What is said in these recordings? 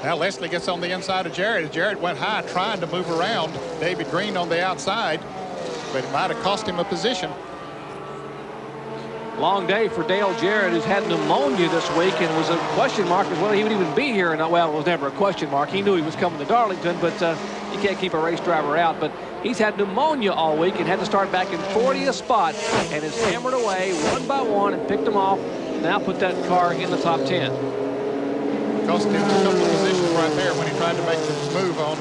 Now Leslie gets on the inside of Jarrett. Jarrett went high trying to move around David Green on the outside, but it might have cost him a position. Long day for Dale Jarrett, who's had pneumonia this week and was a question mark as whether he would even be here. And well, it was never a question mark. He knew he was coming to Darlington, but you can't keep a race driver out. But he's had pneumonia all week and had to start back in 40th spot and has hammered away one by one and picked them off. Now put that car in the top 10. Cost him a couple of positions right there when he tried to make the move on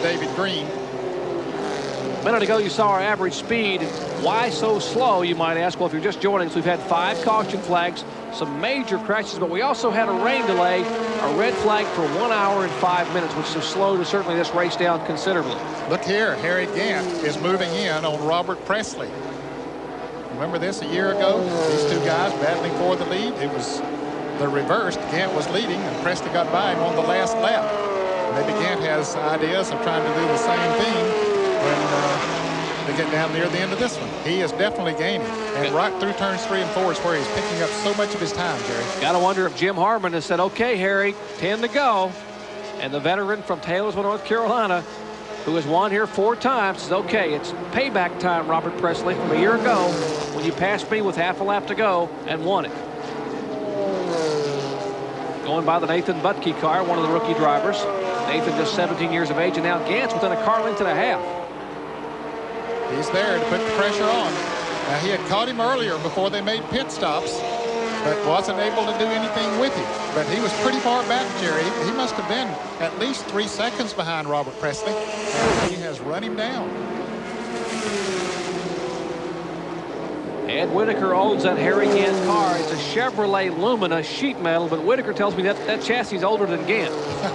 David Green. A minute ago, you saw our average speed. Why so slow, you might ask? Well, if you're just joining us, we've had 5 caution flags, some major crashes, but we also had a rain delay, a red flag for 1 hour and 5 minutes, which has slowed certainly this race down considerably. Look here, Harry Gant is moving in on Robert Pressley. Remember this a year ago? These two guys battling for the lead. It was the reverse. Gant was leading, and Pressley got by him on the last lap. Maybe Gant has ideas of trying to do the same thing when they get down near the end of this one. He is definitely gaining. And right through turns 3 and 4 is where he's picking up so much of his time, Jerry. Got to wonder if Jim Harmon has said, okay, Harry, 10 to go. And the veteran from Taylorsville, North Carolina, who has won here 4 times, says, okay, it's payback time, Robert Pressley, from a year ago when you passed me with half a lap to go and won it. Going by the Nathan Butke car, one of the rookie drivers. Nathan just 17 years of age, and now Gant's within a car length and a half. He's there to put the pressure on. Now, he had caught him earlier before they made pit stops, but wasn't able to do anything with him. But he was pretty far back, Jerry. He must have been at least 3 seconds behind Robert Pressley, and he has run him down. Ed Whitaker owns that Harry Gant car. It's a Chevrolet Lumina sheet metal, but Whitaker tells me that chassis is older than Gant.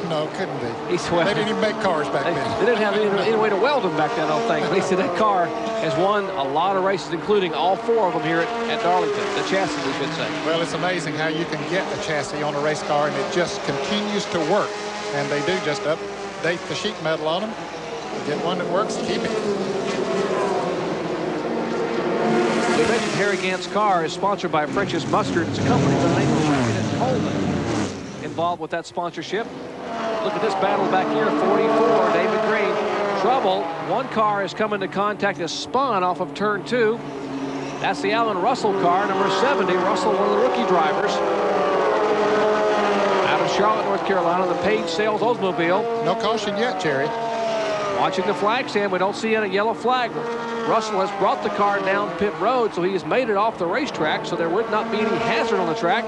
No, couldn't be. Well, they didn't even make cars back then. They didn't have any way to weld them back then, I don't think. But he said that car has won a lot of races, including all 4 of them here at Darlington. The chassis, we should say. Well, it's amazing how you can get a chassis on a race car, and it just continues to work. And they do just update the sheet metal on them. Get one that works, keep it. We mentioned Harry Gant's car is sponsored by French's Mustard. It's a company by the name of Lieutenant Coleman involved with that sponsorship. Look at this battle back here, 44, David Green. Trouble, one car has come into contact, has spun off of turn 2. That's the Alan Russell car, number 70. Russell, one of the rookie drivers. Out of Charlotte, North Carolina, the Page Sales Oldsmobile. No caution yet, Jerry. Watching the flag stand, we don't see any yellow flag. Russell has brought the car down pit road, so he has made it off the racetrack, so there would not be any hazard on the track.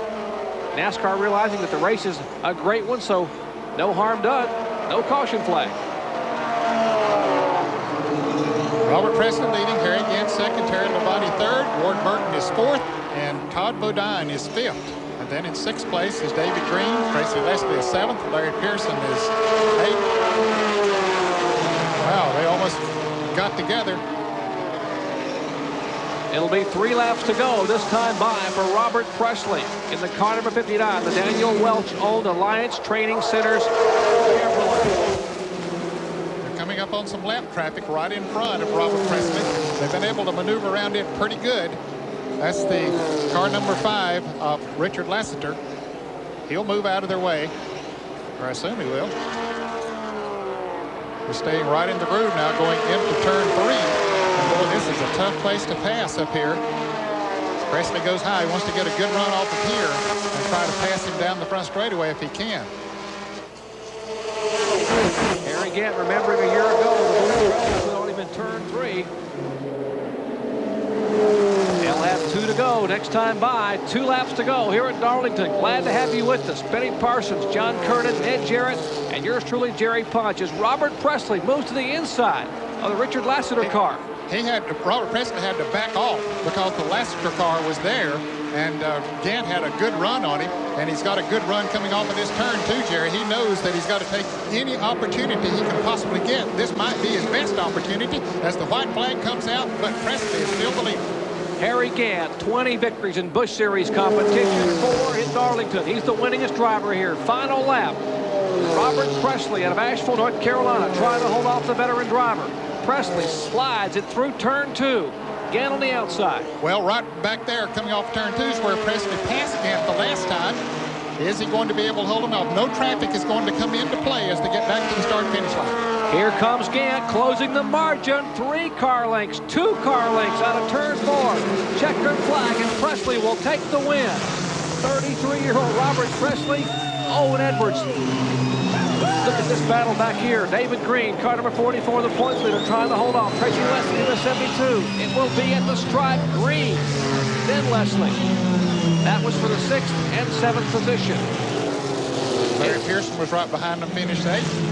NASCAR realizing that the race is a great one, so no harm done. No caution flag. Robert Pressley leading, Harry Gant second, Terry Labonte third, Ward Burton is fourth, and Todd Bodine is fifth. And then in 6th place is David Green, Tracy Leslie is 7th, Larry Pearson is 8th. Wow, they almost got together. It'll be 3 laps to go this time by for Robert Pressley in the car number 59, the Daniel Welch-owned Alliance Training Centers. They're coming up on some lap traffic right in front of Robert Pressley. They've been able to maneuver around it pretty good. That's the car number 5 of Richard Lassiter. He'll move out of their way, or I assume he will. We're staying right in the groove now, going into turn 3. Boy, this is a tough place to pass up here. Pressley goes high. He wants to get a good run off of here and try to pass him down the front straightaway if he can. Harry Gant, remembering a year ago, the only been turn 3. They'll have 2 to go next time by. 2 laps to go here at Darlington. Glad to have you with us. Benny Parsons, John Kernan, Ed Jarrett, and yours truly, Jerry Punch, as Robert Pressley moves to the inside of the Richard Lassiter car. Robert Pressley had to back off because the Lassiter car was there, and Gant had a good run on him, and he's got a good run coming off of this turn too, Jerry. He knows that he's got to take any opportunity he can possibly get. This might be his best opportunity as the white flag comes out, but Pressley is still the leader. Harry Gant, 20 victories in Busch Series competition, 4 in Darlington. He's the winningest driver here. Final lap. Robert Pressley out of Asheville, North Carolina, trying to hold off the veteran driver. Pressley slides it through turn 2. Gant on the outside. Well, right back there coming off turn 2 is where Pressley passed Gant the last time. Is he going to be able to hold them off? No traffic is going to come into play as they get back to the start-finish line. Here comes Gant closing the margin. 3 car lengths, 2 car lengths out of turn 4. Checkered flag, and Pressley will take the win. 33-year-old Robert Pressley, Owen Edwards. Look at this battle back here. David Green, car number 44, the points leader, trying to hold on. Tracy Leslie in the 72. It will be at the stripe. Green, then Leslie. That was for the 6th and 7th position. Larry Pearson was right behind them, finished 8th.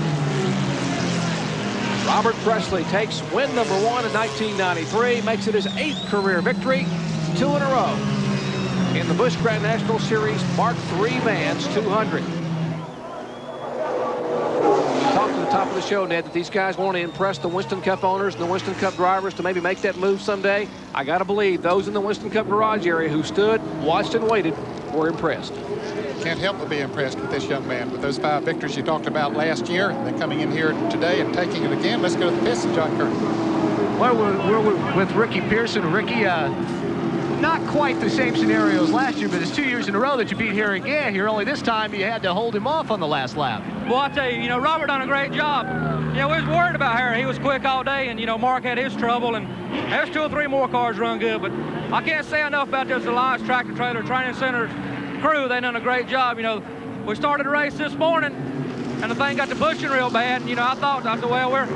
Robert Pressley takes win number 1 in 1993, makes it his 8th career victory, 2 in a row in the Busch Grand National Series Mark III Vans 200. Talked at the top of the show, Ned, that these guys want to impress the Winston Cup owners and the Winston Cup drivers to maybe make that move someday. I got to believe those in the Winston Cup garage area who stood, watched, and waited were impressed. Can't help but be impressed with this young man. With those 5 victories you talked about last year, and then coming in here today and taking it again. Let's go to the pits, John Curtin. Well, we're with Ricky Pearson. Ricky, not quite the same scenario as last year, but it's 2 years in a row that you beat Harry Gant here. Only this time you had to hold him off on the last lap. Well, I tell you, Robert done a great job. We was worried about Harry. He was quick all day, and, Mark had his trouble, and there's 2 or 3 more cars run good. But I can't say enough about this Alliance Tractor Trailer Training Center crew. They done a great job. We started the race this morning, and the thing got to bushing real bad. And, I said, well, we're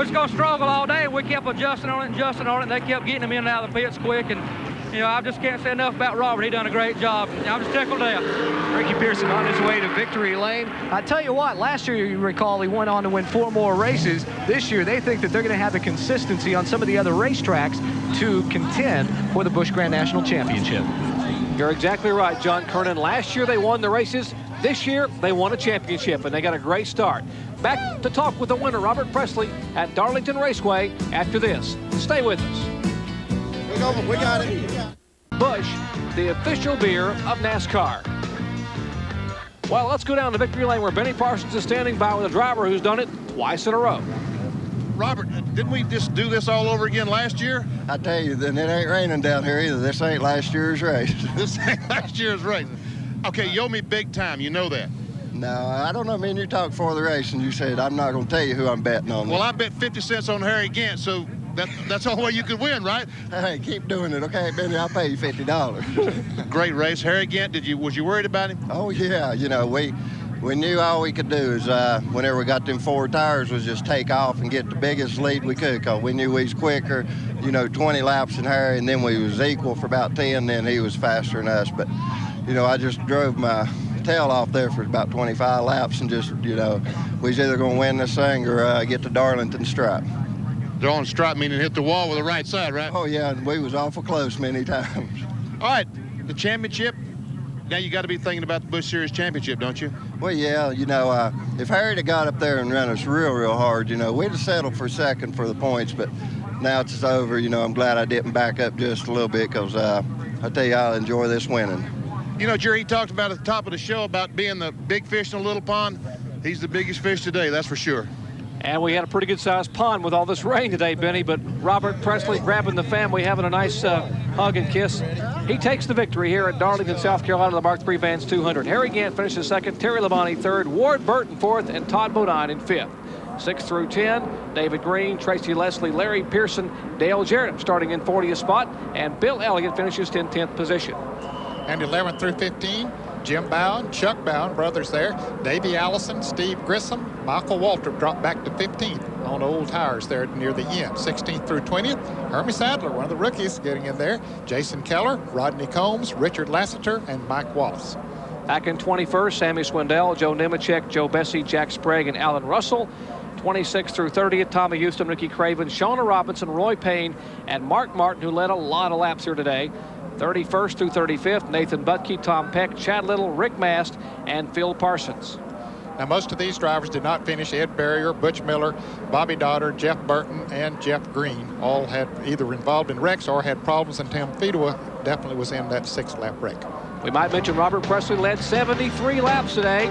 just going to struggle all day. We kept adjusting on it, and they kept getting them in and out of the pits quick. And, I just can't say enough about Robert. He done a great job. I'm just tickled to death. Ricky Pearson on his way to victory lane. I tell you what, last year, you recall, he went on to win 4 more races. This year, they think that they're going to have the consistency on some of the other racetracks to contend for the Busch Grand National Championship. You're exactly right, John Kernan. Last year, they won the races. This year, they won a championship, and they got a great start. Back to talk with the winner, Robert Pressley, at Darlington Raceway after this. Stay with us. We got it. Busch, the official beer of NASCAR. Well, let's go down to victory lane where Benny Parsons is standing by with a driver who's done it twice in a row. Robert, didn't we just do this all over again last year? I tell you, then it ain't raining down here either. This ain't last year's race. This ain't last year's race. Okay, you owe me big time. You know that. No, I don't know. Me and you talked before the race, and you said, I'm not going to tell you who I'm betting on. Well, I bet 50 cents on Harry Gant, so that's the only way you could win, right? Hey, keep doing it, okay, Benny? I'll pay you $50. Great race. Harry Gant, was you worried about him? Oh, yeah. We knew all we could do is whenever we got them 4 tires was just take off and get the biggest lead we could, because we knew we was quicker, 20 laps than Harry, and then we was equal for about 10, then he was faster than us. But, I just drove my tail off there for about 25 laps and just, we was either going to win this thing or get the Darlington stripe. Darlington stripe meaning hit the wall with the right side, right? Oh, yeah, and we was awful close many times. All right, the championship. Now you got to be thinking about the Busch Series Championship, don't you? Well, yeah, if Harry had got up there and run us real hard, we'd have settled for second for the points, but now it's over. I'm glad I didn't back up just a little bit, because I tell you, I'll enjoy this winning. Jerry talked about at the top of the show about being the big fish in a little pond. He's the biggest fish today, that's for sure. And we had a pretty good-sized pond with all this rain today, Benny, but Robert Pressley grabbing the family, having a nice hug and kiss. He takes the victory here at Darlington, South Carolina, the Mark III Vans 200. Harry Gant finishes 2nd, Terry Labonte 3rd, Ward Burton 4th, and Todd Bodine in 5th. 6 through 10, David Green, Tracy Leslie, Larry Pearson, Dale Jarrett starting in 40th spot, and Bill Elliott finishes in 10th position. And 11 through 15, Jim Bowen, Chuck Bowen, brothers there, Davey Allison, Steve Grissom, Michael Walter dropped back to 15th on old tires there near the end. 16th through 20th, Hermie Sadler, one of the rookies, getting in there. Jason Keller, Rodney Combs, Richard Lassiter, and Mike Wallace. Back in 21st, Sammy Swindell, Joe Nemechek, Joe Bessie, Jack Sprague, and Alan Russell. 26th through 30th, Tommy Houston, Ricky Craven, Shawna Robinson, Roy Payne, and Mark Martin, who led a lot of laps here today. 31st through 35th, Nathan Butke, Tom Peck, Chad Little, Rick Mast, and Phil Parsons. Now, most of these drivers did not finish. Ed Barrier, Butch Miller, Bobby Dotter, Jeff Burton, and Jeff Green all had either involved in wrecks or had problems, and Tim Fedewa definitely was in that 6-lap wreck. We might mention Robert Pressley led 73 laps today.